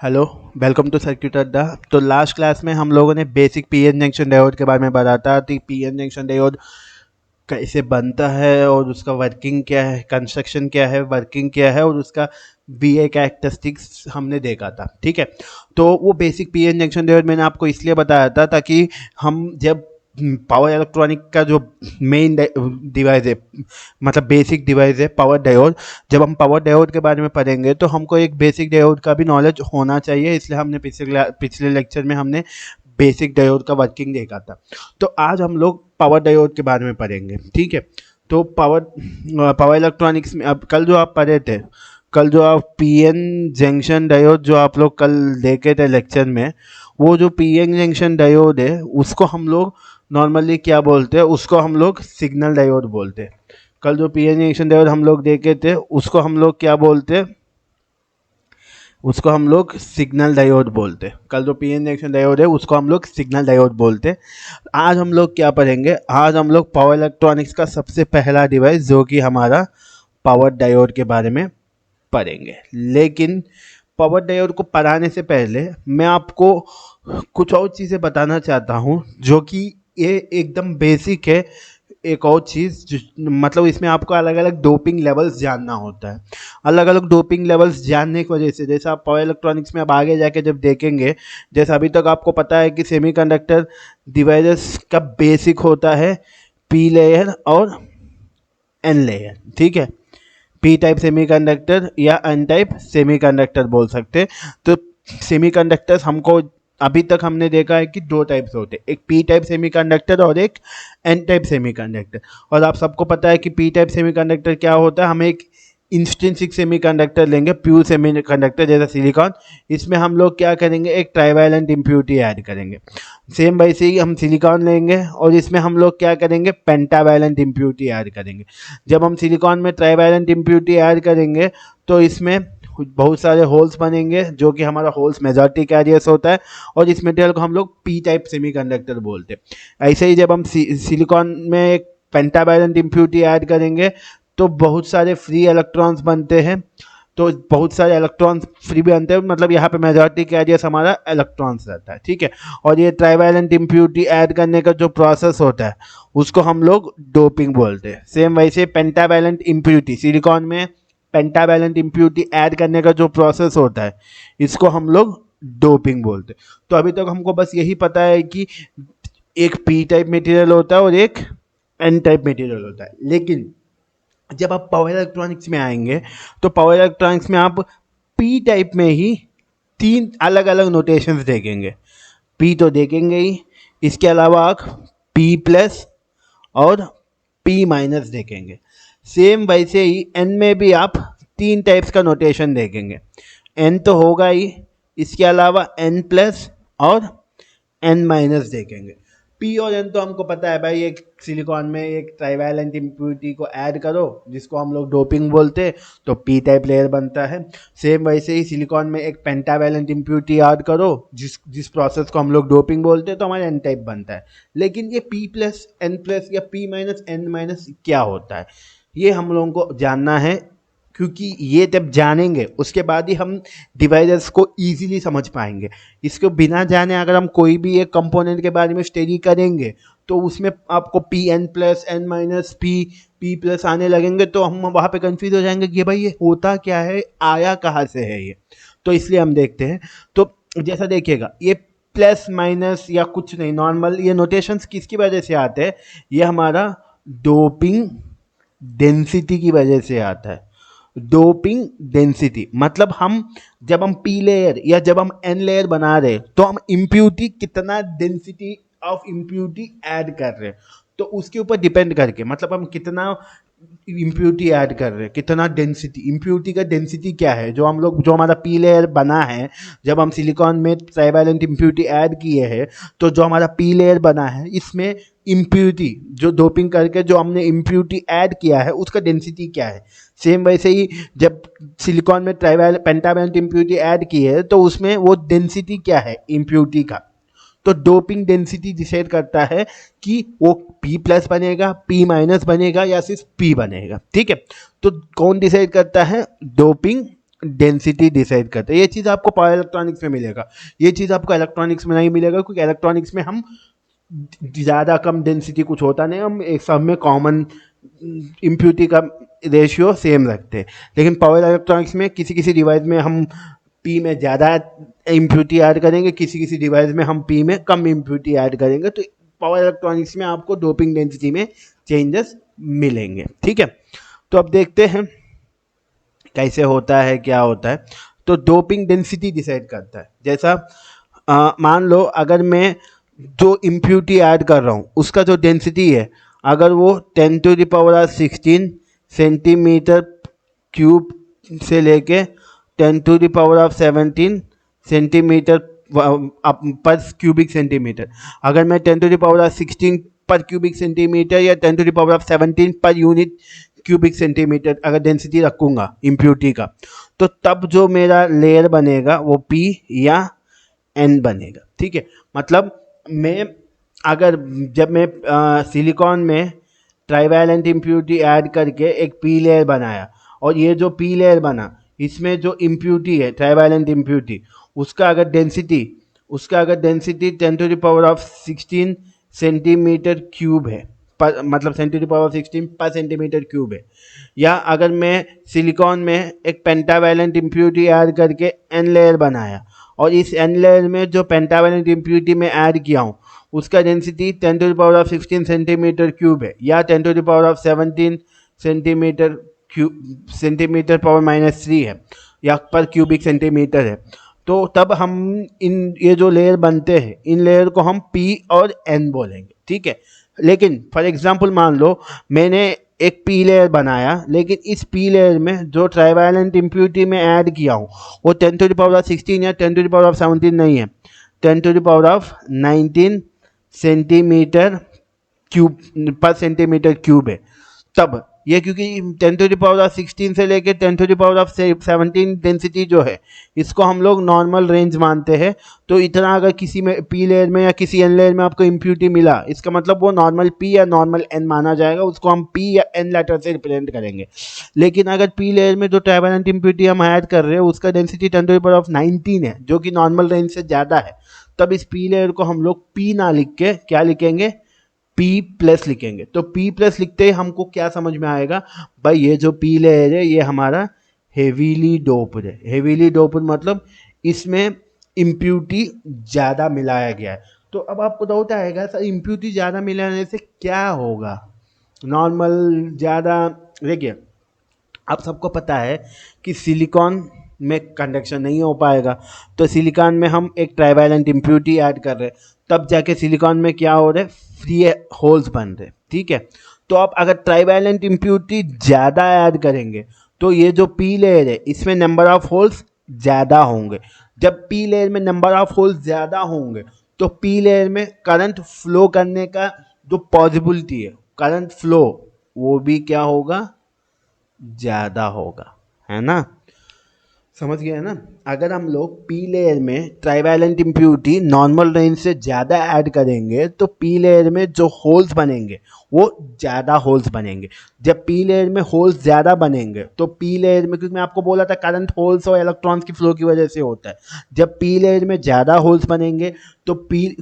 Hello, welcome to circuit अड्डा। तो last class में हम लोगों ने बेसिक पीएन जंक्शन डायोड के बारे में बताया कि पीएन जंक्शन डायोड कैसे बनता है और उसका वर्किंग क्या है, कंस्ट्रक्शन क्या है, वर्किंग क्या है और उसका वीए कैरेक्टरिस्टिक्स हमने देखा था। ठीक है, तो वो बेसिक पीएन जंक्शन डायोड मैंने आपको इसलिए बताया था ताकि हम जब पावर इलेक्ट्रॉनिक का जो मेन डिवाइस है, मतलब बेसिक डिवाइस है पावर डायोड, जब हम पावर डायोड के बारे में पढ़ेंगे तो हमको एक बेसिक डायोड का भी नॉलेज होना चाहिए। इसलिए हमने पिछले लेक्चर में हमने बेसिक डायोड का वर्किंग देखा था। तो आज हम लोग पावर डायोड के बारे में पढ़ेंगे। ठीक है, तो पावर इलेक्ट्रॉनिक्स में अब कल जो आप पढ़े थे, कल जो आप पीएन जंक्शन डायोड जो आप लोग कल देखे थे लेक्चर में, वो जो पीएन जंक्शन डायोड है उसको हम लोग नॉर्मली क्या बोलते हैं, उसको हम लोग सिग्नल डायोड बोलते हैं। कल जो पीएन जंक्शन डायोड हम लोग देखे थे उसको हम लोग क्या बोलते हैं, उसको हम लोग सिग्नल डायोड बोलते हैं। कल जो पीएन जंक्शन डायोड है उसको हम लोग सिग्नल डायोड बोलते हैं। आज हम लोग क्या पढ़ेंगे, आज हम लोग पावर इलेक्ट्रॉनिक्स का सबसे पहला डिवाइस जो कि हमारा पावर डायोड के बारे में पढ़ेंगे। लेकिन पावर डायोड को पढ़ाने से पहले मैं आपको कुछ और चीज़ें बताना चाहता हूँ जो कि ये एकदम बेसिक है। एक और चीज़ मतलब इसमें आपको अलग अलग डोपिंग लेवल्स जानना होता है। अलग अलग डोपिंग लेवल्स जानने की वजह से जैसे आप पावर इलेक्ट्रॉनिक्स में अब आगे जाके जब देखेंगे, जैसे अभी तक आपको पता है कि सेमीकंडक्टर डिवाइसेस का बेसिक होता है पी लेयर और एन लेयर। ठीक है, पी टाइप सेमीकंडक्टर या एन टाइप सेमीकंडक्टर बोल सकते हैं। तो सेमीकंडक्टर्स हमको अभी तक हमने देखा है कि दो टाइप्स होते हैं, एक पी टाइप सेमीकंडक्टर और एक एन टाइप सेमीकंडक्टर। और आप सबको पता है कि पी टाइप सेमीकंडक्टर क्या होता है। हम एक इंस्ट्रिंसिक सेमीकंडक्टर लेंगे, प्योर सेमीकंडक्टर जैसा सिलिकॉन, इसमें हम लोग क्या करेंगे, एक ट्राइवैलेंट इम्प्यूरिटी ऐड करेंगे। सेम वैसे ही हम सिलिकॉन लेंगे और इसमें हम लोग क्या करेंगे, पेंटावैलेंट इम्प्यूरिटी ऐड करेंगे। जब हम सिलिकॉन में ट्राइवैलेंट इम्प्यूरिटी ऐड करेंगे तो इसमें बहुत सारे होल्स बनेंगे जो कि हमारा होल्स मेजॉरिटी कैरियर्स होता है और इस मटेरियल को हम लोग पी टाइप सेमीकंडक्टर बोलते हैं। ऐसे ही जब हम सिलिकॉन में एक पेंटावैलेंट इम्प्यूरिटी ऐड करेंगे तो बहुत सारे फ्री इलेक्ट्रॉन्स बनते हैं। तो बहुत सारे इलेक्ट्रॉन्स फ्री भी बनते हैं, मतलब यहाँ पे मेजॉरिटी कैरियर्स हमारा इलेक्ट्रॉन्स रहता है। ठीक है, और ये ट्राइवैलेंट इम्प्यूरिटी ऐड करने का जो प्रोसेस होता है उसको हम लोग डोपिंग बोलते हैं। सेम वैसे पेंटावैलेंट इम्प्यूरिटी, सिलिकॉन में पेंटावैलेंट इम्प्यूरिटी ऐड करने का जो प्रोसेस होता है इसको हम लोग डोपिंग बोलते हैं। तो अभी तक हमको बस यही पता है कि एक पी टाइप मटेरियल होता है और एक एन टाइप मटेरियल होता है। लेकिन जब आप पावर इलेक्ट्रॉनिक्स में आएंगे तो पावर इलेक्ट्रॉनिक्स में आप पी टाइप में ही तीन अलग अलग नोटेशंस देखेंगे। पी तो देखेंगे ही, इसके अलावा आप पी प्लस और पी माइनस देखेंगे। सेम वैसे ही एन में भी आप तीन टाइप्स का नोटेशन देखेंगे। एन तो होगा ही, इसके अलावा एन प्लस और एन माइनस देखेंगे। पी और एन तो हमको पता है भाई, एक सिलिकॉन में एक ट्राइवैलेंट इम्प्यूरिटी को ऐड करो जिसको हम लोग डोपिंग बोलते हैं तो पी टाइप लेयर बनता है। सेम वैसे ही सिलिकॉन में एक पेंटावैलेंट इम्प्यूरिटी ऐड करो जिस प्रोसेस को हम लोग डोपिंग बोलते हैं तो हमारा एन टाइप बनता है। लेकिन ये पी प्लस एन प्लस या पी माइनस एन माइनस क्या होता है, ये हम लोगों को जानना है, क्योंकि ये जब जानेंगे उसके बाद ही हम डिवाइसेस को इजीली समझ पाएंगे। इसको बिना जाने अगर हम कोई भी एक कंपोनेंट के बारे में स्टडी करेंगे तो उसमें आपको P N plus N minus P plus आने लगेंगे तो हम वहाँ पे कंफ्यूज हो जाएंगे कि भाई ये होता क्या है, आया कहाँ से है ये। तो इसलिए हम देखते हैं। तो जैसा देखिएगा, ये प्लस माइनस या कुछ नहीं, नॉर्मल ये नोटेशंस किसकी वजह से आते हैं, ये हमारा डोपिंग डेंसिटी की वजह से आता है। डोपिंग डेंसिटी मतलब जब हम पी लेयर या जब हम एन लेयर बना रहे तो हम इम्प्यूरिटी कितना डेंसिटी ऑफ इम्प्यूरिटी ऐड कर रहे हैं, तो उसके ऊपर डिपेंड करके मतलब हम कितना इम्प्यूरिटी ऐड कर रहे हैं, कितना डेंसिटी, इम्प्यूरिटी का डेंसिटी क्या है, जो हमारा पी लेयर बना है, जब हम सिलिकॉन में ट्राइवैलेंट इम्प्यूरिटी ऐड किए हैं तो जो हमारा पी लेयर बना है इसमें इम्प्यूरिटी जो डोपिंग करके जो हमने इम्प्यूरिटी ऐड किया है उसका डेंसिटी क्या है। सेम वैसे ही जब सिलिकॉन में पेंटावैलेंट इम्प्यूरिटी ऐड की है तो उसमें वो डेंसिटी क्या है इम्प्यूरिटी का। तो डोपिंग डेंसिटी डिसाइड करता है कि वो P प्लस बनेगा, P माइनस बनेगा या सिर्फ P बनेगा। ठीक है, तो कौन डिसाइड करता है, डोपिंग डेंसिटी डिसाइड करता है। ये चीज़ आपको पावर इलेक्ट्रॉनिक्स में मिलेगा, ये चीज़ आपको इलेक्ट्रॉनिक्स में नहीं मिलेगा, क्योंकि इलेक्ट्रॉनिक्स में हम ज़्यादा कम डेंसिटी कुछ होता नहीं, हम एक सब में कॉमन इम्प्यूरिटी का रेशियो सेम रखते हैं। लेकिन पावर इलेक्ट्रॉनिक्स में किसी किसी डिवाइस में हम पी में ज़्यादा इम्प्यूरिटी ऐड करेंगे, किसी किसी डिवाइस में हम पी में कम इम्प्यूरिटी ऐड करेंगे। तो पावर इलेक्ट्रॉनिक्स में आपको डोपिंग डेंसिटी में चेंजेस मिलेंगे। ठीक है, तो अब देखते हैं कैसे होता है, क्या होता है। तो डोपिंग डेंसिटी डिसाइड करता है, जैसा मान लो अगर मैं जो इम्प्यूरिटी ऐड कर रहा हूँ उसका जो डेंसिटी है, अगर वो 10⁻16 सेंटीमीटर क्यूब से लेके 10⁻17 सेंटीमीटर पर क्यूबिक सेंटीमीटर, अगर मैं 10⁻16 पर क्यूबिक सेंटीमीटर या 10⁻17 पर यूनिट क्यूबिक सेंटीमीटर अगर डेंसिटी रखूँगा इम्प्यूरिटी का, तो तब जो मेरा लेयर बनेगा वो P या N बनेगा। ठीक है, मतलब मैं अगर जब मैं सिलिकॉन में ट्राइवैलेंट इम्प्यूरिटी ऐड करके एक P लेयर बनाया, और ये जो P लेयर बना इसमें जो इम्प्यूरिटी है ट्राइवैलेंट इम्प्यूरिटी, उसका अगर डेंसिटी 10⁻16 सेंटीमीटर क्यूब है, पर मतलब 10⁻16 पर सेंटीमीटर क्यूब है, या अगर मैं सिलिकॉन में एक पेंटावैलेंट इम्प्यूरिटी ऐड करके N लेयर बनाया, और इस N लेयर में जो पेंटावैलेंट इम्प्यूरिटी में ऐड किया हूँ उसका डेंसिटी 10⁻16 सेंटीमीटर क्यूब है, या 10⁻17 सेंटीमीटर पावर -3 है, या पर क्यूबिक सेंटीमीटर है, तो तब हम ये जो लेयर बनते हैं इन लेयर को हम P और N बोलेंगे। ठीक है, लेकिन फॉर एग्जांपल मान लो मैंने एक P लेयर बनाया, लेकिन इस P लेयर में जो ट्राइवैलेंट इम्प्यूरिटी में ऐड किया हूँ वो 10⁻16 या 10⁻17 नहीं है, 10⁻19 सेंटीमीटर क्यूब पर सेंटीमीटर क्यूब है। तब ये क्योंकि 10⁻16 से लेके 10⁻17 डेंसिटी जो है इसको हम लोग नॉर्मल रेंज मानते हैं, तो इतना अगर किसी में P लेयर में या किसी N लेयर में आपको इम्प्यूरिटी मिला, इसका मतलब वो नॉर्मल P या नॉर्मल N माना जाएगा, उसको हम P या N लेटर से रिप्रेजेंट करेंगे। लेकिन अगर P लेयर में जो ट्राइवैलेंट इम्प्यूरिटी हम ऐड कर रहे हैं उसका डेंसिटी 10⁻19 है, जो कि नॉर्मल रेंज से ज़्यादा है, तब इस P लेयर को हम लोग P ना लिख के क्या लिखेंगे, P+ लिखेंगे। तो P+ लिखते ही हमको क्या समझ में आएगा, भाई ये जो P लेयर है ये हमारा हेवीली डोप्ड है। हेवीली डोप्ड मतलब इसमें इम्प्यूरिटी ज़्यादा मिलाया गया है। तो अब आपको डाउट आएगा सर इम्प्यूरिटी ज़्यादा मिलाने से क्या होगा, नॉर्मल ज़्यादा। देखिए आप सबको पता है कि सिलिकॉन में कंडक्शन नहीं हो पाएगा, तो सिलिकॉन में हम एक ट्राइवैलेंट इम्प्यूरिटी ऐड कर रहे हैं, तब जाके सिलिकॉन में क्या हो रहा है, फ्री होल्स बन रहे। ठीक है, तो आप अगर ट्राइवैलेंट इम्प्यूरिटी ज़्यादा ऐड करेंगे तो ये जो P लेयर है इसमें नंबर ऑफ होल्स ज़्यादा होंगे। जब P लेयर में नंबर ऑफ होल्स ज़्यादा होंगे तो P लेयर में करंट फ्लो करने का जो पॉसिबिलिटी है, करंट फ्लो, वो भी क्या होगा, ज़्यादा होगा, है ना। समझ गए ना। अगर हम लोग P लेयर में ट्राइवैलेंट इम्प्यूरिटी नॉर्मल रेंज से ज़्यादा ऐड करेंगे तो P लेयर में जो होल्स बनेंगे वो ज़्यादा होल्स बनेंगे। जब P लेयर में होल्स ज़्यादा बनेंगे तो P लेयर में, क्योंकि मैं आपको बोला था करंट होल्स और इलेक्ट्रॉन्स की फ्लो की वजह से होता है, जब P लेयर में ज़्यादा होल्स बनेंगे तो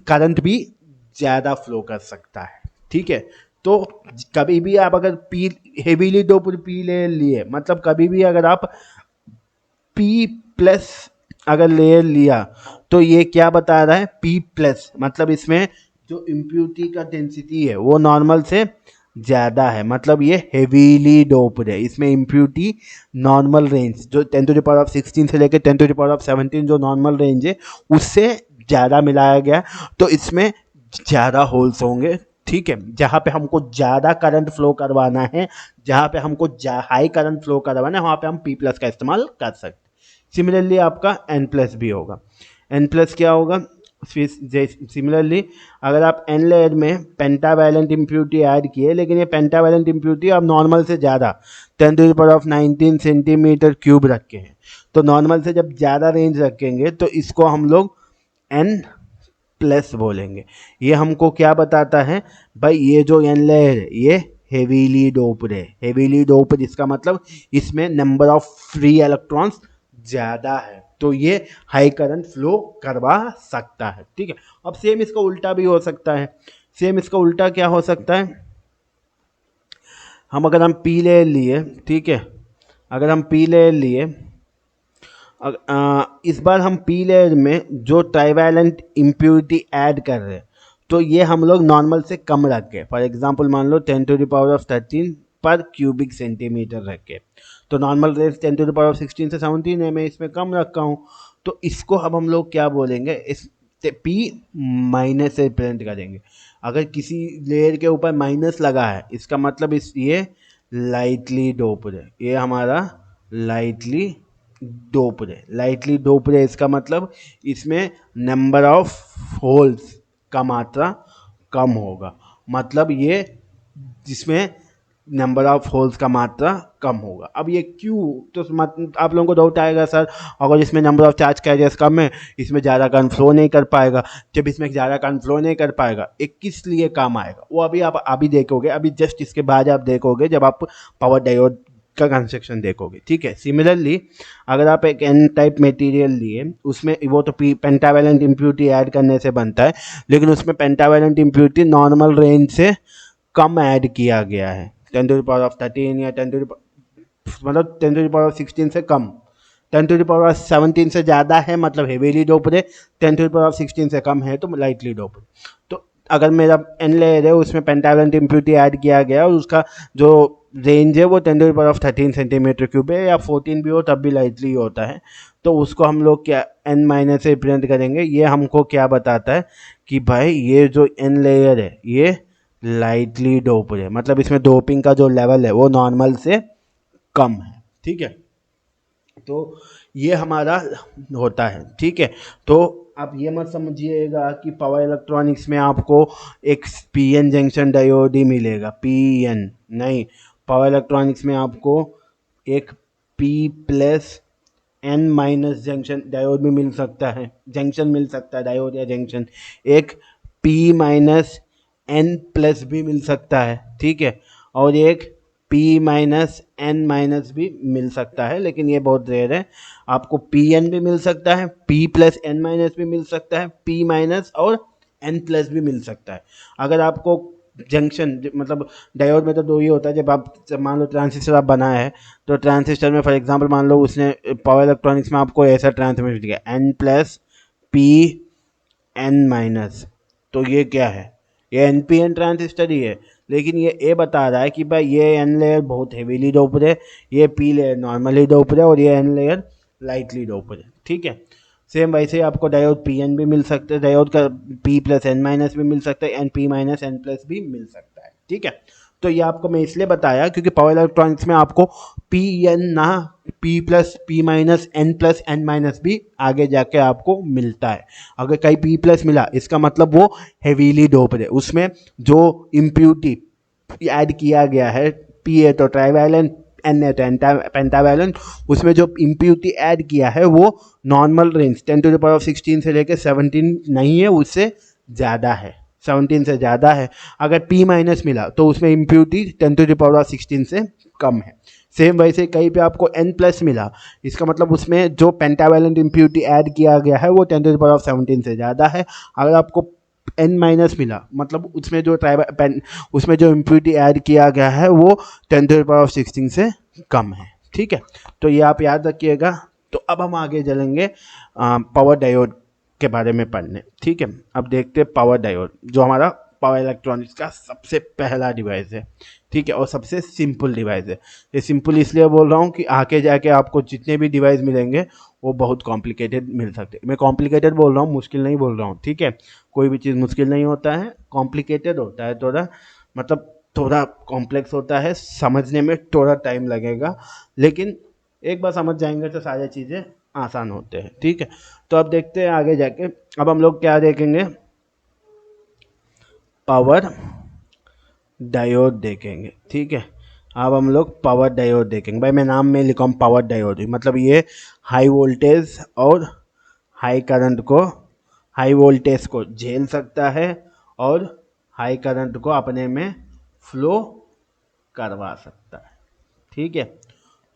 करंट भी ज़्यादा फ्लो कर सकता है। ठीक है, तो कभी भी आप अगर हेवीली डोप्ड P लेयर लिए, मतलब कभी भी अगर आप P+ अगर लेयर लिया तो ये क्या बता रहा है, P+, मतलब इसमें जो इम्प्यूरिटी का डेंसिटी है वो नॉर्मल से ज़्यादा है, मतलब ये हेवीली डोप्ड है। इसमें इम्प्यूरिटी नॉर्मल रेंज जो 10⁻16 से लेकर 10⁻17 जो नॉर्मल रेंज है उससे ज़्यादा मिलाया गया, तो इसमें ज़्यादा होल्स होंगे। ठीक है, जहाँ पे हमको ज़्यादा करंट फ्लो करवाना है, जहाँ पे हमको हाई करंट फ्लो करवाना है, वहाँ पे हम P+ का इस्तेमाल कर सकते हैं। सिमिलरली आपका N+ भी होगा। N+ क्या होगा, सिमिलरली अगर आप N लेयर में पेंटावैलेंट इम्प्यूरिटी ऐड किए, लेकिन ये पेंटावैलेंट इम्प्यूरिटी अब नॉर्मल से ज़्यादा 10⁻19 सेंटीमीटर क्यूब रखे हैं, तो नॉर्मल से जब ज़्यादा रेंज रखेंगे तो इसको हम लोग N+ बोलेंगे। ये हमको क्या बताता है, भाई ये जो N लेयर है ये हेवीली डोप्ड है। हेवीली डोप्ड इसका मतलब इसमें नंबर ऑफ फ्री इलेक्ट्रॉन्स ज़्यादा है तो ये हाई करंट फ्लो करवा सकता है। ठीक है, अब सेम इसका उल्टा भी हो सकता है। सेम इसका उल्टा क्या हो सकता है, अगर हम पी लेयर लिए, ठीक है, अगर हम पी लेयर लिए, इस बार हम पी लेयर में जो ट्राइवैलेंट इम्प्योरिटी ऐड कर रहे हैं तो ये हम लोग नॉर्मल से कम रख के, फॉर एग्जांपल मान लो 10⁻13 पर क्यूबिक सेंटीमीटर रख के, तो नॉर्मल रेंज 10⁻16 से 17 है, मैं इसमें कम रखा हूँ। तो इसको अब हम लोग क्या बोलेंगे, इस पी माइनस से रिप्रेजेंट करेंगे। अगर किसी लेयर के ऊपर माइनस लगा है इसका मतलब इस ये लाइटली डोप्ड है, ये हमारा लाइटली डोप्ड है। लाइटली डोप्ड है इसका मतलब इसमें नंबर ऑफ होल्स का मात्रा कम होगा, मतलब ये जिसमें नंबर ऑफ होल्स का मात्रा कम होगा। अब ये क्यों, तो आप लोगों को डाउट आएगा सर अगर इसमें नंबर ऑफ चार्ज कैरियर्स कम है इसमें ज़्यादा करंट फ्लो नहीं कर पाएगा। जब इसमें ज़्यादा करंट फ्लो नहीं कर पाएगा एक किस लिए काम आएगा वो अभी आप अभी देखोगे, अभी जस्ट इसके बाद आप देखोगे जब आप पावर डायोड का कंस्ट्रक्शन देखोगे। ठीक है, सिमिलरली अगर आप एक एन टाइप मटेरियल लिए उसमें वो तो पेंटावैलेंट इम्प्योरिटी ऐड करने से बनता है, लेकिन उसमें पेंटावैलेंट इम्प्योरिटी नॉर्मल रेंज से कम ऐड किया गया है, 10⁻13 या 10 मतलब 10⁻16 से कम, 10⁻17 से ज़्यादा है मतलब हेवीली डोप्ड है, 10⁻16 से कम है तो लाइटली डोप्ड। तो अगर मेरा एन लेयर है उसमें पेंटावैलेंट इम्प्योरिटी ऐड किया गया और उसका जो रेंज है वो 10⁻13 सेंटीमीटर क्यूब है या 14 भी हो तब भी लाइटली होता है, तो उसको हम लोग क्या एन माइनस से रिप्रेजेंट करेंगे। ये हमको क्या बताता है कि भाई ये जो एन लेयर है ये लाइटली डोप्ड है, मतलब इसमें डोपिंग का जो लेवल है वो नॉर्मल से कम है। ठीक है, तो ये हमारा होता है। ठीक है, तो आप ये मत समझिएगा कि पावर इलेक्ट्रॉनिक्स में आपको एक पीएन जंक्शन डायोड ही मिलेगा, पीएन नहीं, पावर इलेक्ट्रॉनिक्स में आपको एक P plus N minus junction diode भी मिल सकता है, जंक्शन मिल सकता है, डायोड या जंक्शन, एक पी माइनस एन प्लस भी मिल सकता है। ठीक है, और एक पी माइनस एन माइनस भी मिल सकता है, लेकिन ये बहुत रेयर है। आपको पी एन भी मिल सकता है, पी प्लस एन माइनस भी मिल सकता है, पी माइनस और एन प्लस भी मिल सकता है। अगर आपको जंक्शन मतलब डायोड में तो दो ही होता है, जब मान लो ट्रांजिस्टर आप बनाए है तो ट्रांजिस्टर में फॉर एग्जांपल मान लो उसने पावर इलेक्ट्रॉनिक्स में आपको ऐसा ट्रांसमिट दिया N plus P N minus, तो ये क्या है, ये एन पी एन ट्रांजिस्टर ही है, लेकिन ये ए बता रहा है कि भाई ये एन लेयर बहुत हेवीली डोप्ड है, ये पी लेयर नॉर्मली डोप्ड है और ये एन लेयर लाइटली डोप्ड है। ठीक है, सेम वैसे ही आपको डायोड पी एन भी मिल सकता है, डायोड का पी प्लस एन माइनस भी मिल सकता है, N P minus N plus भी मिल सकता है। ठीक है, तो ये आपको मैं इसलिए बताया क्योंकि पावर इलेक्ट्रॉनिक्स में आपको पी एन ना P plus P minus N plus N minus भी आगे जाके आपको मिलता है। अगर कहीं पी प्लस मिला इसका मतलब वो हेवीली डोप्ड है, उसमें जो इम्प्योरिटी ऐड किया गया है, पी है तो ट्राइवैलेंट, एन है तो पेंटावैलेंट, उसमें जो इम्प्योरिटी ऐड किया है वो नॉर्मल रेंज 10⁻16 से लेकर 17 नहीं है, उससे ज़्यादा है, 17 से ज़्यादा है। अगर पी माइनस मिला तो उसमें इम्प्योरिटी 10⁻16 से कम है। सेम वैसे कहीं पे आपको एन प्लस मिला इसका मतलब उसमें जो पेंटावैलेंट इम्प्योरिटी ऐड किया गया है वो 10⁻17 से ज़्यादा है। अगर आपको एन माइनस मिला मतलब उसमें जो इम्प्योरिटी ऐड किया गया है वो 10⁻16 से कम है। ठीक है, तो ये आप याद रखिएगा। तो अब हम आगे चलेंगे पावर डायोड के बारे में पढ़ने। ठीक है, अब देखते हैं पावर डायोड जो हमारा पावर इलेक्ट्रॉनिक्स का सबसे पहला डिवाइस है। ठीक है, और सबसे सिंपल डिवाइस है। ये सिंपल इसलिए बोल रहा हूँ कि आगे जाके आपको जितने भी डिवाइस मिलेंगे वो बहुत कॉम्प्लिकेटेड मिल सकते हैं। मैं कॉम्प्लिकेटेड बोल रहा हूँ, मुश्किल नहीं बोल रहा हूँ। ठीक है, कोई भी चीज़ मुश्किल नहीं होता है, कॉम्प्लिकेटेड होता है थोड़ा, मतलब थोड़ा कॉम्प्लेक्स होता है, समझने में थोड़ा टाइम लगेगा, लेकिन एक बार समझ जाएंगे तो सारी चीज़ें आसान होते हैं। ठीक है, तो अब देखते हैं आगे जाके। अब हम लोग क्या देखेंगे, पावर डायोड देखेंगे। ठीक है, अब हम लोग पावर डायोड देखेंगे। भाई मैं नाम में लिखा हूँ पावर डायोड, मतलब ये हाई वोल्टेज और हाई करंट को, हाई वोल्टेज को झेल सकता है और हाई करंट को अपने में फ्लो करवा सकता है। ठीक है,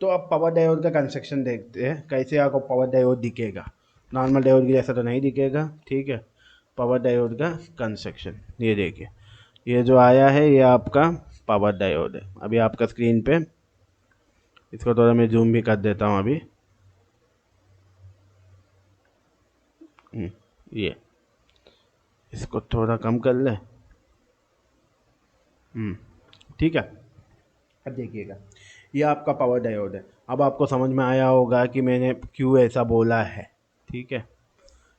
तो अब पावर डायोड का कंस्ट्रक्शन देखते हैं कैसे आपको पावर डायोड दिखेगा। नॉर्मल डायोड की जैसा तो नहीं दिखेगा, ठीक है। पावर डायोड का कंस्ट्रक्शन ये देखिए, ये जो आया है ये आपका पावर डायोड है। अभी आपका स्क्रीन पे, इसको थोड़ा मैं जूम भी कर देता हूँ अभी। ये इसको थोड़ा कम कर ले। ठीक है। अब देखिएगा, ये आपका पावर डायोड है। अब आपको समझ में आया होगा कि मैंने क्यों ऐसा बोला है, ठीक है।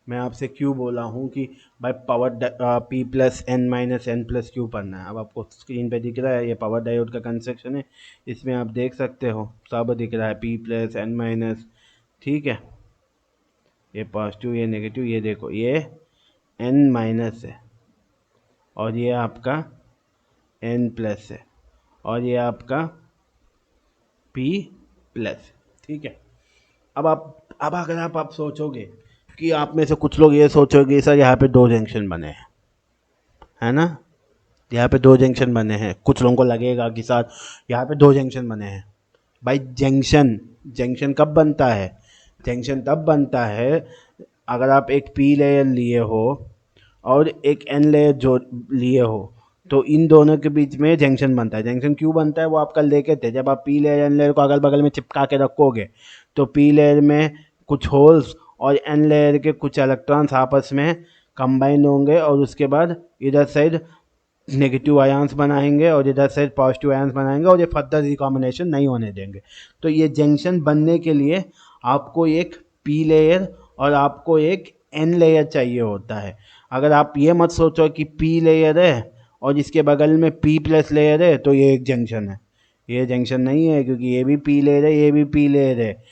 मैं आपसे क्यों बोला हूँ कि भाई power P plus N minus N plus क्यों पढ़ना है। अब आपको स्क्रीन पे दिख रहा है ये पावर डायोड का कंस्ट्रक्शन है। इसमें आप देख सकते हो सब दिख रहा है, पी प्लस एन माइनस, ठीक है। ये पॉजिटिव ये नेगेटिव, ये देखो ये एन माइनस है और ये आपका एन प्लस है और ये आपका पी प्लस, ठीक है। अब अगर आप सोचोगे कि आप में से कुछ लोग ये सोचोगे सर यहाँ पे दो जंक्शन बने हैं, है ना, यहाँ पे दो जंक्शन बने हैं। कुछ लोगों को लगेगा कि सर यहाँ पे दो जंक्शन बने हैं। भाई जंक्शन जंक्शन कब बनता है? जंक्शन तब बनता है अगर आप एक पी लेयर लिए हो और एक एन लेयर जो लिए हो, तो इन दोनों के बीच में जंक्शन बनता है। जंक्शन क्यों बनता है वो आप कल देखे थे। जब आप पी लेयर एन लेयर को अगल बगल में चिपका के रखोगे तो पी लेयर में कुछ होल्स और एन लेयर के कुछ इलेक्ट्रॉन्स आपस में कंबाइन होंगे और उसके बाद इधर साइड नेगेटिव आयंस बनाएंगे और इधर साइड पॉजिटिव आयंस बनाएंगे और ये फर्दर रिकॉम्बिनेशन नहीं होने देंगे। तो ये जंक्शन बनने के लिए आपको एक पी लेयर और आपको एक एन लेयर चाहिए होता है। अगर आप ये मत सोचो कि पी लेयर है और इसके बगल में पी प्लस लेयर है तो ये एक जंक्शन है। ये जंक्शन नहीं है, क्योंकि ये भी पी लेयर है ये भी पी लेयर है।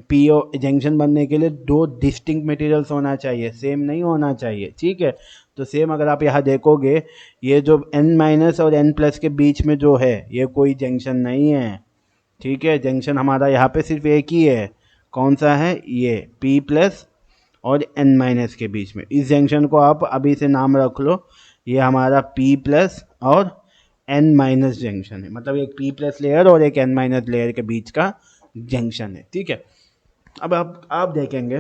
पी ओ जंक्शन बनने के लिए दो डिस्टिंक्ट मटेरियल्स होना चाहिए, सेम नहीं होना चाहिए, ठीक है। तो सेम अगर आप यहाँ देखोगे ये जो n माइनस और n प्लस के बीच में जो है ये कोई जंक्शन नहीं है, ठीक है। जंक्शन हमारा यहाँ पे सिर्फ एक ही है, कौन सा है? ये p प्लस और n माइनस के बीच में। इस जंक्शन को आप अभी से नाम रख लो, ये हमारा p प्लस और n माइनस जंक्शन है। मतलब एक p प्लस लेयर और एक n माइनस लेयर के बीच का जंक्शन है, ठीक है। अब आप देखेंगे,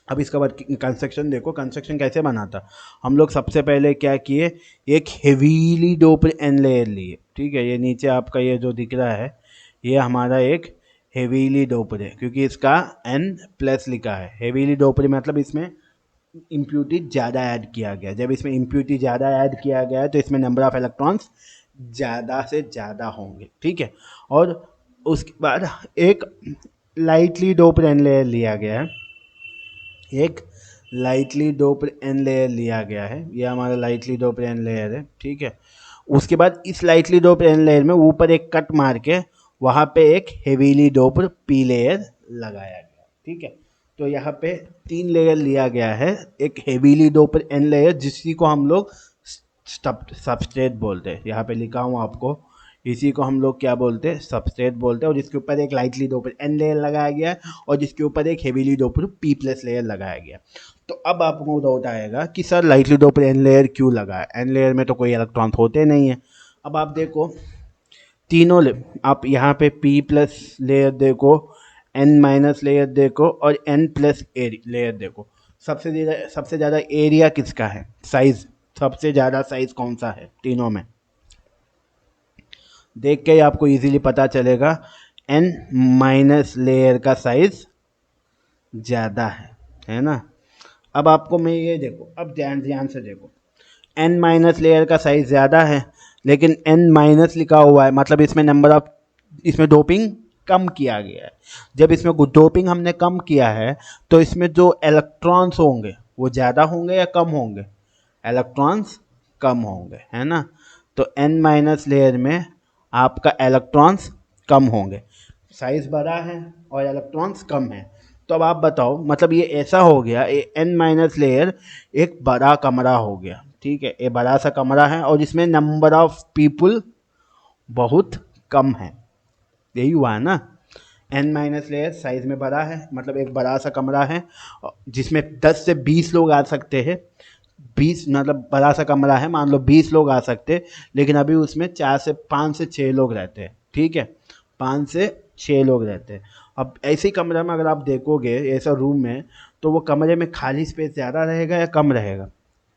अब इसका बाद कंस्ट्रक्शन देखो, कंस्ट्रक्शन कैसे बना था। हम लोग सबसे पहले क्या किए, एक हेवीली डोप्ड एन लेयर लिए, ठीक है। ये नीचे आपका ये जो दिख रहा है ये हमारा एक हेवीली डोप्ड है, क्योंकि इसका एन प्लस लिखा है। हेवीली डोप्ड मतलब इसमें इम्प्यूरिटी ज़्यादा ऐड किया गया। जब इसमें इम्प्यूरिटी ज़्यादा ऐड किया गया है तो इसमें नंबर ऑफ इलेक्ट्रॉन्स ज़्यादा से ज़्यादा होंगे, ठीक है। और उसके बाद एक लाइटली डोप्ड एन लेयर लिया गया है, एक लाइटली डोप्ड एन लेयर लिया गया है। ये हमारा लाइटली डोप्ड एन लेयर है, ठीक है। उसके बाद इस लाइटली डोप्ड एन लेयर में ऊपर एक कट मार के वहाँ पे एक हेवीली डोप्ड पी लेयर लगाया गया, ठीक है। तो यहाँ पे तीन लेयर लिया गया है। एक हेवीली डोप्ड एन लेयर जिसी को हम लोग सबस्ट्रेट बोलते हैं, यहाँ पे लिखा हूँ आपको, इसी को हम लोग क्या बोलते हैं? सबस्ट्रेट बोलते हैं। और जिसके ऊपर एक लाइटली डोप्ड एन लेयर लगाया गया है और जिसके ऊपर एक heavily doped P plus layer लगाया गया। तो अब आपको डाउट आएगा कि sir lightly doped N layer क्यों लगा है? एन लेयर में तो कोई इलेक्ट्रॉन होते नहीं है। अब आप देखो तीनों आप यहाँ पे पी प्लस लेयर देखो, एन माइनस लेयर देखो और एन प्लस लेयर देखो। सबसे ज़्यादा एरिया किसका है? साइज, सबसे ज़्यादा साइज कौन सा है तीनों में? देख के ही आपको इजीली पता चलेगा एन माइनस लेयर का साइज ज़्यादा है ना। अब आपको मैं ये देखो, अब ध्यान से देखो, एन माइनस लेयर का साइज ज़्यादा है लेकिन एन माइनस लिखा हुआ है, मतलब इसमें नंबर ऑफ, इसमें डोपिंग कम किया गया है। जब इसमें डोपिंग हमने कम किया है तो इसमें जो इलेक्ट्रॉन्स होंगे वो ज़्यादा होंगे या कम होंगे? इलेक्ट्रॉन्स कम होंगे, है ना। तो एन माइनस लेयर में आपका इलेक्ट्रॉन्स कम होंगे, साइज बड़ा है और इलेक्ट्रॉन्स कम है। तो अब आप बताओ, मतलब ये ऐसा हो गया, एन माइनस लेयर एक बड़ा कमरा हो गया, ठीक है। ये बड़ा सा कमरा है और इसमें नंबर ऑफ पीपल बहुत कम है, यही हुआ है ना। एन माइनस लेयर साइज में बड़ा है, मतलब एक बड़ा सा कमरा है जिसमें 10 से 20 लोग आ सकते हैं। 20 मतलब बड़ा सा कमरा है, मान लो 20 लोग आ सकते, लेकिन अभी उसमें 5 से 6 लोग रहते हैं, ठीक है। 5 से 6 लोग रहते हैं। अब ऐसे ही कमरे में अगर आप देखोगे ऐसा रूम में, तो वो कमरे में खाली स्पेस ज़्यादा रहेगा या कम रहेगा?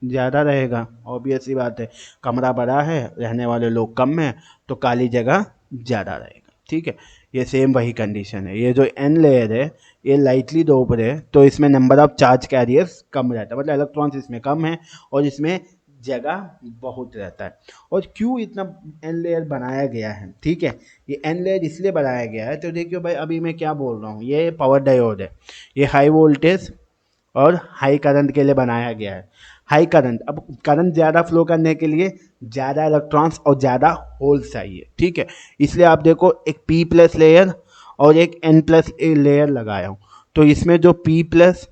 ज़्यादा रहेगा, ऑब्वियस सी बात है। कमरा बड़ा है, रहने वाले लोग कम हैं, तो खाली जगह ज़्यादा रहेगा। ठीक है, ये सेम वही कंडीशन है। ये जो एन लेयर है ये लाइटली डोप्ड है, तो इसमें नंबर ऑफ चार्ज कैरियर्स कम रहता है, मतलब इलेक्ट्रॉन्स इसमें कम है और इसमें जगह बहुत रहता है। और क्यों इतना एन लेयर बनाया गया है? ठीक है, ये एन लेयर इसलिए बनाया गया है, तो देखियो भाई अभी मैं क्या बोल रहा हूँ, ये पावर डायोड है, ये हाई वोल्टेज और हाई करंट के लिए बनाया गया है। हाई करंट, अब करंट ज़्यादा फ्लो करने के लिए ज़्यादा इलेक्ट्रॉन्स और ज़्यादा होल्स चाहिए। ठीक है, इसलिए आप देखो एक पी प्लस लेयर और एक एन प्लस लेयर लगाया हूँ। तो इसमें जो पी प्लस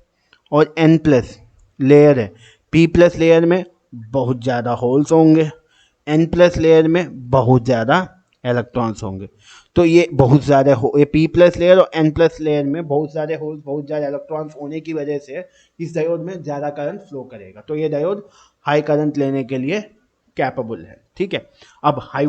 और एन प्लस लेयर है, पी प्लस लेयर में बहुत ज़्यादा होल्स होंगे, एन प्लस लेयर में बहुत ज़्यादा इलेक्ट्रॉन्स होंगे। तो ये बहुत ज़्यादा ये पी प्लस लेयर और एन प्लस लेयर में बहुत सारे होल्स, बहुत ज़्यादा इलेक्ट्रॉन्स होने की वजह से इस डायोड में ज़्यादा करंट फ्लो करेगा। तो ये डायोड हाई करंट लेने के लिए कैपेबल है। ठीक है, अब हाई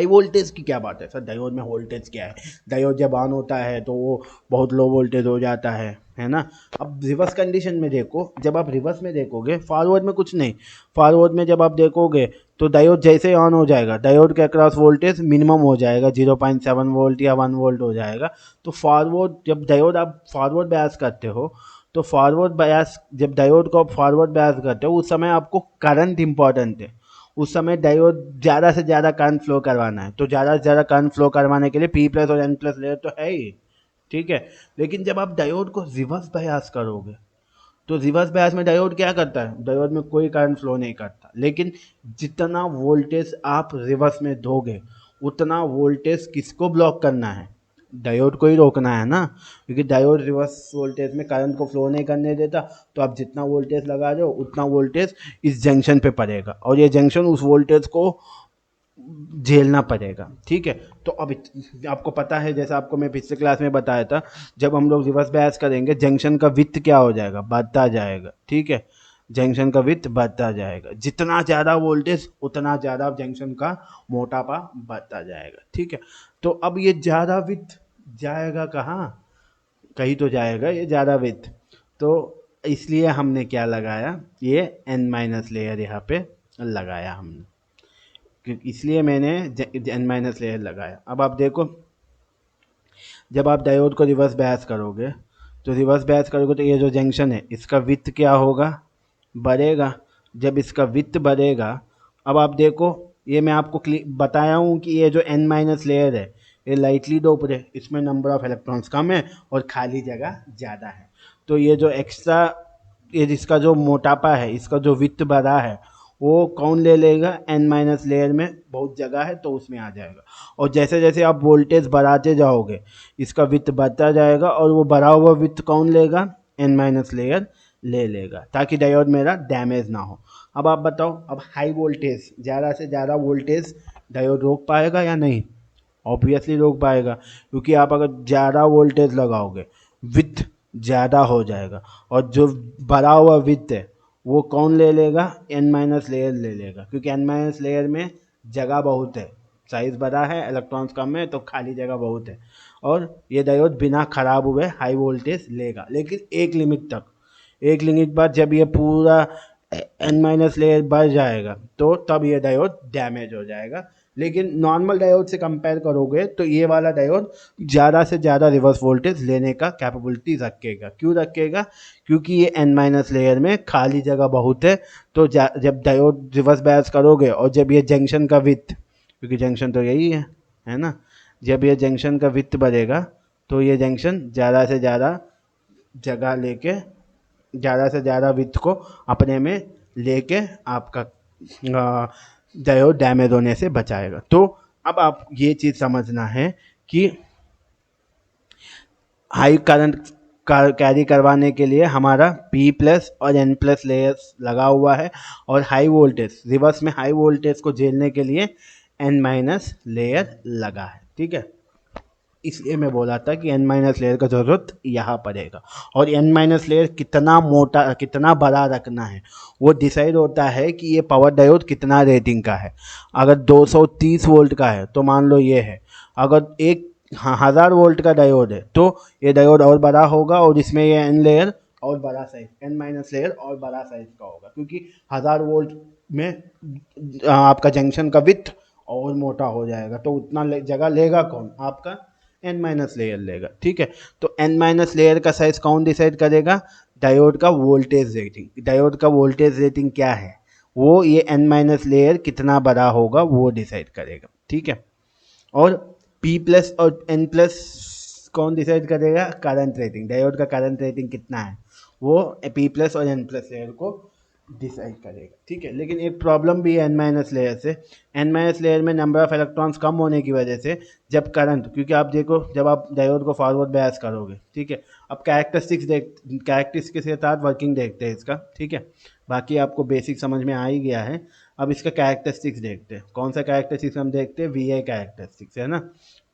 वोल्टेज की क्या बात है सर? डायोड में वोल्टेज क्या है? डायोड जब ऑन होता है तो वो बहुत लो वोल्टेज हो जाता है ना। अब रिवर्स कंडीशन में देखो, जब आप रिवर्स में देखोगे, फॉरवर्ड में कुछ नहीं, फॉरवर्ड में जब आप देखोगे तो डायोड जैसे ही ऑन हो जाएगा, डायोड के अक्रॉस वोल्टेज मिनिमम हो जाएगा, 0.7 वोल्ट या 1 वोल्ट हो जाएगा। तो फॉरवर्ड जब डायोड आप फॉरवर्ड बायस करते हो, तो फॉरवर्ड बायस जब डायोड को आप फॉरवर्ड बायस करते हो, उस समय आपको करंट इंपॉर्टेंट है। उस समय डायोड ज़्यादा से ज़्यादा करंट फ्लो करवाना है, तो ज़्यादा से ज़्यादा करंट फ्लो करवाने के लिए पी प्लस और एन प्लस लेयर तो है ही। ठीक है, लेकिन जब आप डायोड को रिवर्स बायस करोगे, तो रिवर्स बायस में डायोड क्या करता है? डायोड में कोई करंट फ्लो नहीं करता, लेकिन जितना वोल्टेज आप रिवर्स में दोगे, उतना वोल्टेज किसको ब्लॉक करना है? डायोड को ही रोकना है ना, क्योंकि डायोड रिवर्स वोल्टेज में करंट को फ्लो नहीं करने देता। तो आप जितना वोल्टेज लगा रहे हो उतना वोल्टेज इस जंक्शन पे पड़ेगा, और ये जंक्शन उस वोल्टेज को झेलना पड़ेगा। ठीक है, तो अब आपको पता है, जैसा आपको मैं पिछले क्लास में बताया था, जब हम लोग रिवर्स बायस करेंगे जंक्शन का विड्थ क्या हो जाएगा? बढ़ता जाएगा। ठीक है, जंक्शन का विड्थ बढ़ता जाएगा, जितना ज़्यादा वोल्टेज उतना ज़्यादा जंक्शन का मोटापा बढ़ता जाएगा। ठीक है, तो अब ये ज़्यादा विड्थ जाएगा कहाँ? कहीं तो जाएगा ये ज़्यादा विड्थ, तो इसलिए हमने क्या लगाया, ये एन माइनस लेयर यहाँ पे लगाया हमने, इसलिए मैंने एन माइनस लेयर लगाया। अब आप देखो, जब आप डायोड को रिवर्स बायस करोगे, तो रिवर्स बायस करोगे तो ये जो जंक्शन है इसका विड्थ क्या होगा? बढ़ेगा। जब इसका विड्थ बढ़ेगा, अब आप देखो, ये मैं आपको बताया हूँ कि ये जो एन माइनस लेयर है ये लाइटली डोप्ड है, इसमें नंबर ऑफ इलेक्ट्रॉन्स कम है और खाली जगह ज़्यादा है। तो ये जो एक्स्ट्रा, ये जिसका जो मोटापा है, इसका जो विड्थ बढ़ा है, वो कौन ले लेगा? एन माइनस लेयर में बहुत जगह है तो उसमें आ जाएगा। और जैसे जैसे आप वोल्टेज बढ़ाते जाओगे, इसका विड्थ बढ़ता जाएगा, और वो बढ़ा हुआ विड्थ कौन लेगा? एन माइनस लेयर ले लेगा, ताकि डायोड मेरा डैमेज ना हो। अब आप बताओ, अब हाई वोल्टेज, ज़्यादा से ज़्यादा वोल्टेज डायोड रोक पाएगा या नहीं? ऑब्वियसली रोक पाएगा, क्योंकि आप अगर ज़्यादा वोल्टेज लगाओगे, विड्थ ज़्यादा हो जाएगा, और जो बढ़ा हुआ विड्थ है वो कौन ले लेगा? एन माइनस लेयर ले लेगा, क्योंकि एन माइनस लेयर में जगह बहुत है, साइज बड़ा है, इलेक्ट्रॉन्स कम है, तो खाली जगह बहुत है। और ये डायोड बिना खराब हुए हाई वोल्टेज लेगा, लेकिन एक लिमिट तक। एक लिमिट बाद जब ये पूरा एन माइनस लेयर बढ़ जाएगा, तो तब ये डायोड डैमेज हो जाएगा। लेकिन नॉर्मल डायोड से कंपेयर करोगे तो ये वाला डायोड ज़्यादा से ज़्यादा रिवर्स वोल्टेज लेने का कैपेबिलिटी रखेगा। क्यों रखेगा? क्योंकि ये एन माइनस लेयर में खाली जगह बहुत है। तो जब डायोड रिवर्स बायस करोगे, और जब ये जंक्शन का विड्थ, क्योंकि जंक्शन तो यही है ना, जब ये जंक्शन का विड्थ बढ़ेगा, तो ये जंक्शन ज़्यादा से ज़्यादा जगह लेके, ज़्यादा से ज़्यादा विड्थ को अपने में लेके आपका डायोड डैमेज होने से बचाएगा। तो अब आप ये चीज़ समझना है कि हाई करंट कैरी करवाने के लिए हमारा पी प्लस और एन प्लस लेयर्स लगा हुआ है, और हाई वोल्टेज, रिवर्स में हाई वोल्टेज को झेलने के लिए एन माइनस लेयर लगा है। ठीक है, इसलिए मैं बोला था कि एन माइनस लेयर का ज़रूरत यहाँ पड़ेगा। और एन माइनस लेयर कितना मोटा कितना बड़ा रखना है वो डिसाइड होता है कि ये पावर डायोड कितना रेटिंग का है। अगर 230 वोल्ट का है तो मान लो ये है, अगर एक 1000 वोल्ट का डायोड है तो ये डायोड और बड़ा होगा और इसमें ये एन लेयर और बड़ा साइज एन माइनस लेयर और बड़ा साइज का होगा, क्योंकि 1000 वोल्ट में आपका जंक्शन का विड्थ और मोटा हो जाएगा, तो उतना जगह लेगा कौन, आपका एन माइनस लेयर लेगा। ठीक है, तो एन माइनस लेयर का साइज कौन डिसाइड करेगा, डायोड का वोल्टेज रेटिंग। डायोड का वोल्टेज रेटिंग क्या है वो ये एन माइनस लेयर कितना बड़ा होगा वो डिसाइड करेगा। ठीक है, और पी प्लस और एन प्लस कौन डिसाइड करेगा, करंट रेटिंग। डायोड का करंट रेटिंग कितना है वो पी प्लस और एन प्लस लेयर को डिसाइड करेगा। ठीक है, लेकिन एक प्रॉब्लम भी है एन माइनस लेयर से। एन माइनस लेयर में नंबर ऑफ इलेक्ट्रॉन्स कम होने की वजह से जब करंट, क्योंकि आप देखो जब आप डायोड को फॉरवर्ड बायस करोगे, ठीक है, अब कैरेक्टरिस्टिक्स के साथ वर्किंग देखते हैं इसका। ठीक है, बाकी आपको बेसिक समझ में आ ही गया है। अब इसका कैरेक्टरिस्टिक्स देखते हैं, कौन सा कैरेक्टरिस्टिक्स हम देखते हैं, वी आई कैरेक्टरिस्टिक्स है ना।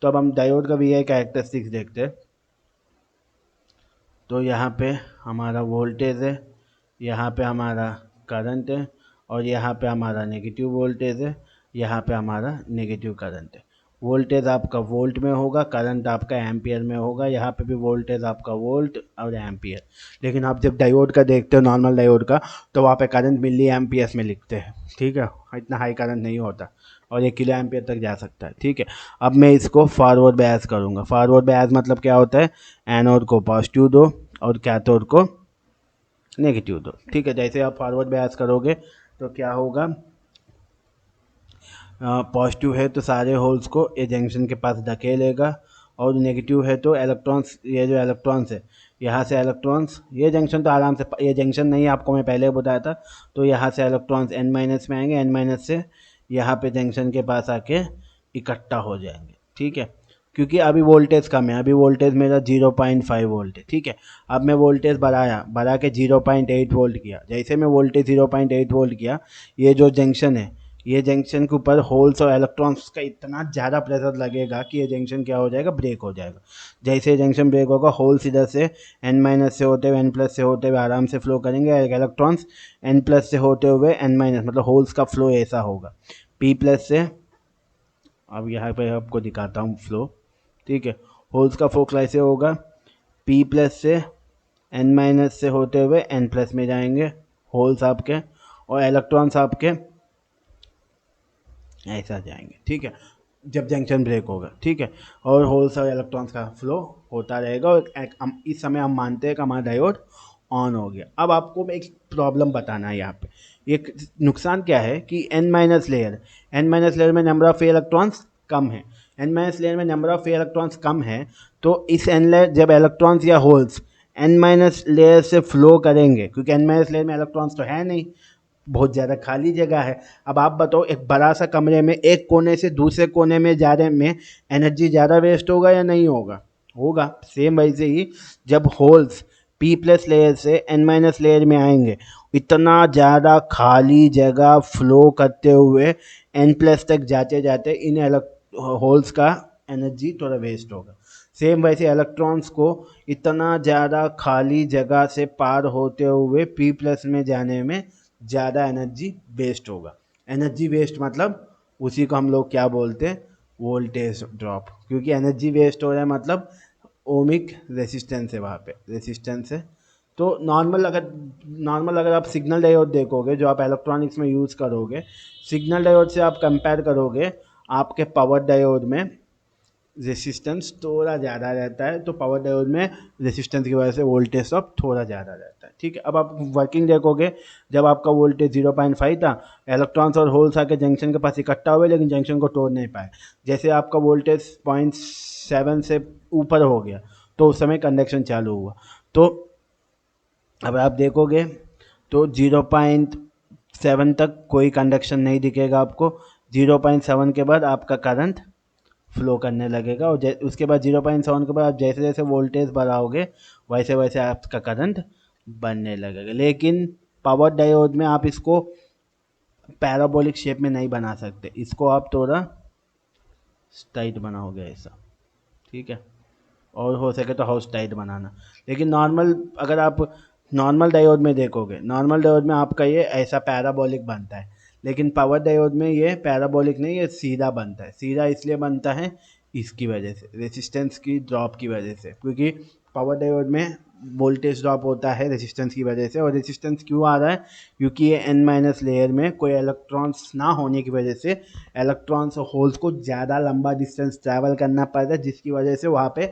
तो अब हम डायोड का वी आई कैरेक्टरिस्टिक्स देखते हैं। तो यहाँ पे हमारा वोल्टेज है, यहाँ पे हमारा करंट है और यहाँ पे हमारा नेगेटिव वोल्टेज है, यहाँ पे हमारा नेगेटिव करंट है। वोल्टेज आपका वोल्ट में होगा, करंट आपका एम्पियर में होगा, यहाँ पे भी वोल्टेज आपका वोल्ट और एम्पियर। लेकिन आप जब डायोड का देखते हो, नॉर्मल डायोड का, तो वहाँ पे करंट मिली एम्पियर्स में लिखते हैं। ठीक है, इतना हाई करंट नहीं होता और 1 किलो एम्पियर तक जा सकता है। ठीक है, अब मैं इसको फॉरवर्ड बायस करूँगा। फॉरवर्ड बायस मतलब क्या होता है, एनोड को पॉजिटिव दो और कैथोड को नेगेटिव दो। ठीक है, जैसे आप फॉरवर्ड बायस करोगे तो क्या होगा, पॉजिटिव है तो सारे होल्स को ये जंक्शन के पास धकेलेगा, और नेगेटिव है तो इलेक्ट्रॉन्स, ये जो इलेक्ट्रॉन्स है यहाँ से इलेक्ट्रॉन्स, ये जंक्शन तो आराम से, ये जंक्शन नहीं आपको मैं पहले बताया था, तो यहाँ से इलेक्ट्रॉन्स एन माइनस में आएंगे, एन माइनस से यहाँ पे जंक्शन के पास आके इकट्ठा हो जाएंगे। ठीक है, क्योंकि अभी वोल्टेज कम है, अभी वोल्टेज मेरा 0.5 वोल्ट है। ठीक है, अब मैं वोल्टेज बढ़ा के 0.8 वोल्ट किया। जैसे मैं वोल्टेज 0.8 वोल्ट किया, ये जो जंक्शन है, ये जंक्शन के ऊपर होल्स और इलेक्ट्रॉन्स का इतना ज़्यादा प्रेशर लगेगा कि ये जंक्शन क्या हो जाएगा, ब्रेक हो जाएगा। जैसे जंक्शन ब्रेक होगा, होल्स इधर से एन माइनस से होते हुए एन प्लस से होते हुए आराम से फ्लो करेंगे, इलेक्ट्रॉन्स एन प्लस से होते हुए एन माइनस, मतलब होल्स का फ्लो ऐसा होगा पी प्लस से। अब यहाँ पे आपको दिखाता हूँ फ्लो। ठीक है, होल्स का फ्लो कैसे होगा, पी प्लस से एन माइनस से होते हुए एन प्लस में जाएंगे होल्स आपके, और इलेक्ट्रॉन्स आपके ऐसा जाएंगे। ठीक है, जब जंक्शन ब्रेक होगा। ठीक है, और होल्स और इलेक्ट्रॉन्स का फ्लो होता रहेगा, और इस समय हम मानते हैं कि हमारा डायोड ऑन हो गया। अब आपको एक प्रॉब्लम बताना है यहाँ पे, एक नुकसान क्या है कि एन माइनस लेयर में नंबर ऑफ इलेक्ट्रॉन्स कम है। एन माइनस लेयर में नंबर ऑफ इलेक्ट्रॉन्स कम है, तो इस एन लेयर जब इलेक्ट्रॉन्स या होल्स एन माइनस लेयर से फ्लो करेंगे, क्योंकि एन माइनस लेयर में इलेक्ट्रॉन्स तो है नहीं, बहुत ज़्यादा खाली जगह है। अब आप बताओ, एक बड़ा सा कमरे में एक कोने से दूसरे कोने में जाने में एनर्जी ज़्यादा वेस्ट होगा या नहीं होगा, होगा। सेम वैसे ही जब होल्स पी प्लस लेयर से एन माइनस लेयर में आएंगे, इतना ज़्यादा खाली जगह फ्लो करते हुए एन प्लस तक जाते जाते इन होल्स का एनर्जी थोड़ा वेस्ट होगा। सेम वैसे इलेक्ट्रॉन्स को इतना ज़्यादा खाली जगह से पार होते हुए पी प्लस में जाने में ज़्यादा एनर्जी वेस्ट होगा। एनर्जी वेस्ट मतलब उसी को हम लोग क्या बोलते हैं, वोल्टेज ड्रॉप। क्योंकि एनर्जी वेस्ट हो रहा है मतलब ओमिक रेसिस्टेंस है, वहाँ पे रेसिस्टेंस है। तो नॉर्मल अगर आप सिग्नल डायोड देखोगे, जो आप इलेक्ट्रॉनिक्स में यूज़ करोगे, सिग्नल डायोड से आप कंपेयर करोगे, आपके पावर डायोड में रेसिस्टेंस थोड़ा ज़्यादा रहता है, तो पावर डायोड में रेसिस्टेंस की वजह से वोल्टेज ड्रॉप थोड़ा ज़्यादा रहता है। ठीक है, अब आप वर्किंग देखोगे, जब आपका वोल्टेज 0.5 था, इलेक्ट्रॉन्स और होल्स आके जंक्शन के पास इकट्ठा हुए, लेकिन जंक्शन को तोड़ नहीं पाए। जैसे आपका वोल्टेज 0.7 से ऊपर हो गया, तो उस समय कंडक्शन चालू हुआ। तो अब आप देखोगे तो 0.7 तक कोई कंडक्शन नहीं दिखेगा आपको। 0.7 के बाद आपका करंट फ्लो करने लगेगा, और उसके बाद 0.7 के बाद आप जैसे जैसे वोल्टेज बढ़ाओगे वैसे वैसे आपका करंट बढ़ने लगेगा। लेकिन पावर डायोड में आप इसको पैराबोलिक शेप में नहीं बना सकते, इसको आप थोड़ा स्ट्राइट बनाओगे ऐसा। ठीक है, और हो सके तो हाउस टाइट बनाना। लेकिन नॉर्मल, अगर आप नॉर्मल डायोड में देखोगे, नॉर्मल डायोड में आपका ये ऐसा पैराबोलिक बनता है, लेकिन पावर डायोड में ये पैराबोलिक नहीं, ये सीधा बनता है। सीधा इसलिए बनता है इसकी वजह से, रेजिस्टेंस की ड्रॉप की वजह से, क्योंकि पावर डायोड में वोल्टेज ड्रॉप होता है रेजिस्टेंस की वजह से। और रेजिस्टेंस क्यों आ रहा है? क्योंकि ये n माइनस लेयर में कोई इलेक्ट्रॉन्स ना होने की वजह से इलेक्ट्रॉन्स और होल्स को ज़्यादा लंबा डिस्टेंस ट्रैवल करना पड़ता है, जिसकी वजह से वहाँ पे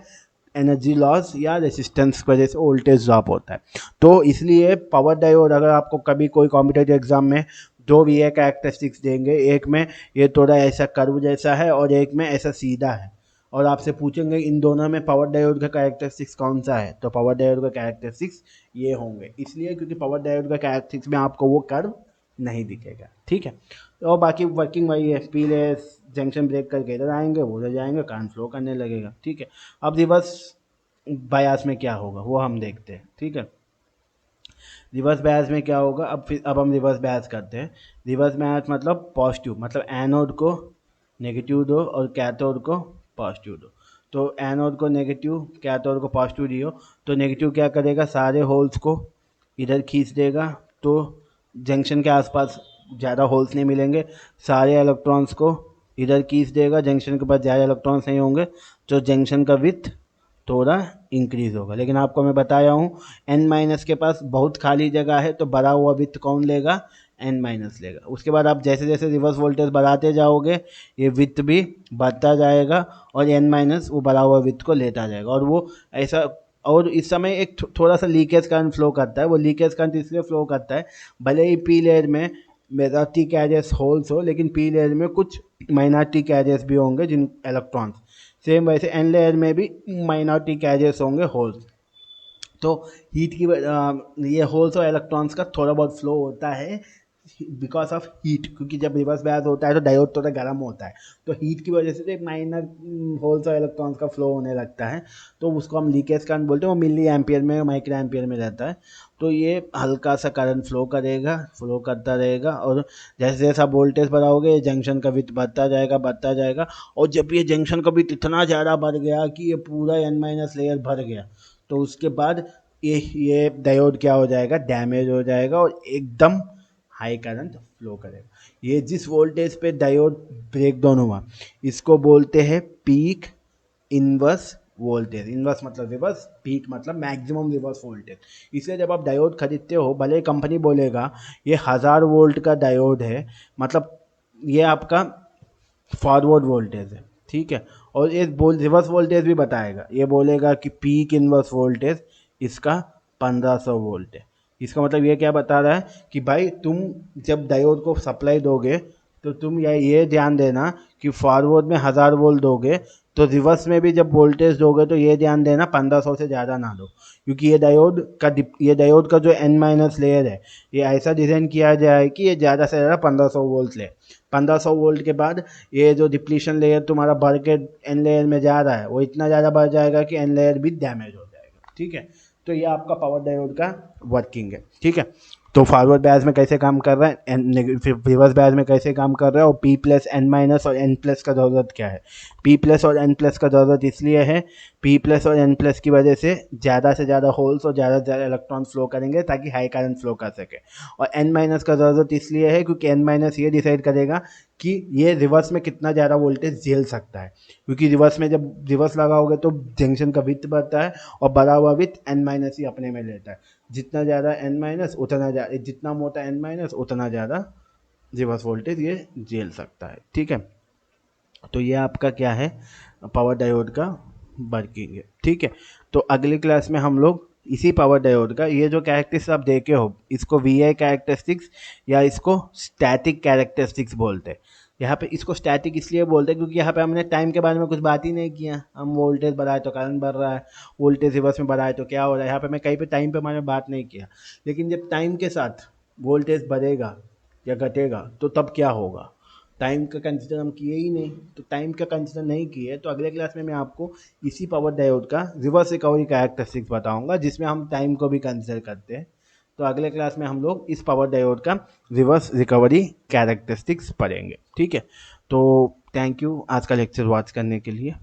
एनर्जी लॉस या रेजिस्टेंस की वजह से वोल्टेज ड्रॉप होता है। तो इसलिए पावर डायोड, अगर आपको कभी कोई कॉम्पिटेटिव एग्जाम में दो वी ए कैरेक्टरिस्टिक्स देंगे, एक में ये थोड़ा ऐसा कर्व जैसा है और एक में ऐसा सीधा है, और आपसे पूछेंगे इन दोनों में पावर डायोड का कैरेक्टरिस्टिक्स कौन सा है, तो पावर डायोड का कैरेक्टरिस्टिक्स ये होंगे, इसलिए क्योंकि पावर डायोड का कैरेक्टरिस्टिक्स में आपको वो कर्व नहीं दिखेगा। ठीक है, और बाकी वर्किंग वही है, पीले जंक्शन ब्रेक करके इधर आएंगे, वो उधर जाएंगे, करंट फ्लो करने लगेगा। ठीक है, अब रिवर्स बायास में क्या होगा वो हम देखते हैं। ठीक है, रिवर्स बायस में क्या होगा, अब हम रिवर्स बायस करते हैं। रिवर्स बायस मतलब पॉजिटिव, मतलब एनोड को नेगेटिव दो और कैथोड को पॉजिटिव दो। तो एनोड को नेगेटिव, कैथोड को पॉजिटिव दियो, तो नेगेटिव क्या करेगा, सारे होल्स को इधर खींच देगा, तो जंक्शन के आसपास ज़्यादा होल्स नहीं मिलेंगे, सारे इलेक्ट्रॉन्स को इधर खींच देगा, जंक्शन के पास ज़्यादा इलेक्ट्रॉन्स नहीं होंगे, तो जंक्शन का विड्थ थोड़ा इंक्रीज होगा। लेकिन आपको मैं बताया हूँ एन माइनस के पास बहुत खाली जगह है, तो बढ़ा हुआ विड्थ कौन लेगा, एन माइनस लेगा। उसके बाद आप जैसे जैसे रिवर्स वोल्टेज बढ़ाते जाओगे, ये विड्थ भी बढ़ता जाएगा और एन माइनस वो बढ़ा हुआ विड्थ को लेता जाएगा, और वो ऐसा। और इस समय एक थोड़ा सा लीकेज करंट फ्लो करता है, वो लीकेज करंट इसलिए फ्लो करता है, भले ही पी लेयर में मेजॉरिटी कैरियर्स होल्स हो, लेकिन पी लेयर में कुछ माइनॉरिटी कैरियर्स भी होंगे जिन इलेक्ट्रॉन्स, सेम वैसे एन लेयर में भी माइनॉरिटी कैरियर्स होंगे होल्स। तो हीट की ये होल्स और इलेक्ट्रॉन्स का थोड़ा बहुत फ्लो होता है बिकॉज ऑफ हीट, क्योंकि जब रिवर्स बायस होता है तो डायोड थोड़ा गर्म होता है, तो हीट की वजह से माइनर होल्स और इलेक्ट्रॉन्स का फ्लो होने लगता है, तो उसको हम लीकेज करंट बोलते हैं। वो मिली एम्पियर में, माइक्रो एम्पियर में रहता है। तो ये हल्का सा करंट फ्लो करेगा, फ्लो करता रहेगा, और जैसे जैसे आप वोल्टेज बढ़ाओगे जंक्शन का विड्थ बढ़ता जाएगा, बढ़ता जाएगा, और जब ये जंक्शन का विड्थ इतना ज़्यादा बढ़ गया कि ये पूरा एन माइनस लेयर भर गया, तो उसके बाद ये डायोड क्या हो जाएगा, डैमेज हो जाएगा और एकदम हाई करंट फ्लो करेगा। ये जिस वोल्टेज पे डायोड ब्रेक डाउन हुआ, इसको बोलते हैं पीक इनवर्स वोल्टेज। इनवर्स मतलब रिवर्स, पीक मतलब मैक्सिमम रिवर्स वोल्टेज। इसलिए जब आप डायोड खरीदते हो, भले कंपनी बोलेगा ये 1000 वोल्ट का डायोड है, मतलब ये आपका फॉरवर्ड वोल्टेज है, ठीक है, और ये रिवर्स वोल्टेज भी बताएगा, ये बोलेगा कि पीक इनवर्स वोल्टेज इसका 1500 वोल्ट है। इसका मतलब ये क्या बता रहा है कि भाई तुम जब डायोड को सप्लाई दोगे, तो तुम ये ध्यान देना कि फॉरवर्ड में 1000 वोल्ट दोगे, तो रिवर्स में भी जब वोल्टेज दोगे तो ये ध्यान देना 1500 से ज़्यादा ना दो, क्योंकि ये डायोड का जो एन माइनस लेयर है, ये ऐसा डिज़ाइन किया जाए कि ये ज़्यादा से ज़्यादा 1500 वोल्ट ले। 1500 वोल्ट के बाद ये जो डिप्लीशन लेयर तुम्हारा बढ़ के एन लेयर में जा रहा है, वो इतना ज़्यादा बढ़ जाएगा कि एन लेयर भी डैमेज हो जाएगा। ठीक है, तो ये आपका पावर डायोड का वर्किंग है। ठीक है, तो फॉरवर्ड बायस में कैसे काम कर रहा है, रिवर्स बायस में कैसे काम कर रहा है, और पी प्लस एन माइनस और एन प्लस का ज़रूरत क्या है। पी प्लस और एन प्लस का ज़रूरत इसलिए है, पी प्लस और एन प्लस की वजह से ज़्यादा से ज़्यादा होल्स और ज़्यादा से ज़्यादा इलेक्ट्रॉन फ्लो करेंगे ताकि हाई करंट फ्लो कर सके। और एन माइनस का ज़रूरत इसलिए है क्योंकि एन माइनस ये डिसाइड करेगा कि ये रिवर्स में कितना ज़्यादा वोल्टेज झेल सकता है, क्योंकि रिवर्स में जब रिवर्स लगाओगे तो जंक्शन का विड्थ बढ़ता है, और बढ़ा हुआ विड्थ एन माइनस ही अपने में लेता है। जितना ज़्यादा एन माइनस उतना ज़्यादा, जितना मोटा एन माइनस उतना ज़्यादा रिवर्स वोल्टेज ये झेल सकता है। ठीक है, तो ये आपका क्या है, पावर डायोड का वर्किंग है। ठीक है, तो अगली क्लास में हम लोग इसी पावर डायोड का ये जो कैरेक्टरिस्टिक्स आप देखे हो, इसको वी आई कैरेक्टरिस्टिक्स या इसको स्टैटिक कैरेक्टरिस्टिक्स बोलते हैं। यहाँ पे इसको स्टैटिक इसलिए बोलते हैं क्योंकि यहाँ पे हमने टाइम के बारे में कुछ बात ही नहीं किया। हम वोल्टेज बढ़ाए तो करंट बढ़ रहा है, वोल्टेज रिवर्स में बढ़ाए तो क्या हो रहा है, यहाँ पे मैं कहीं पे टाइम पे बारे में बात नहीं किया। लेकिन जब टाइम के साथ वोल्टेज बढ़ेगा या घटेगा तो तब क्या होगा, टाइम का कंसिडर हम किए ही नहीं, तो टाइम का कंसिडर नहीं किए तो अगले क्लास में मैं आपको इसी पावर डायोड का रिवर्स रिकवरी कैरेक्टरिस्टिक्स बताऊंगा, जिसमें हम टाइम को भी कंसिडर करते हैं। तो अगले क्लास में हम लोग इस पावर डायोड का रिवर्स रिकवरी कैरेक्टरिस्टिक्स पढ़ेंगे। ठीक है, तो थैंक यू आज का लेक्चर वॉच करने के लिए।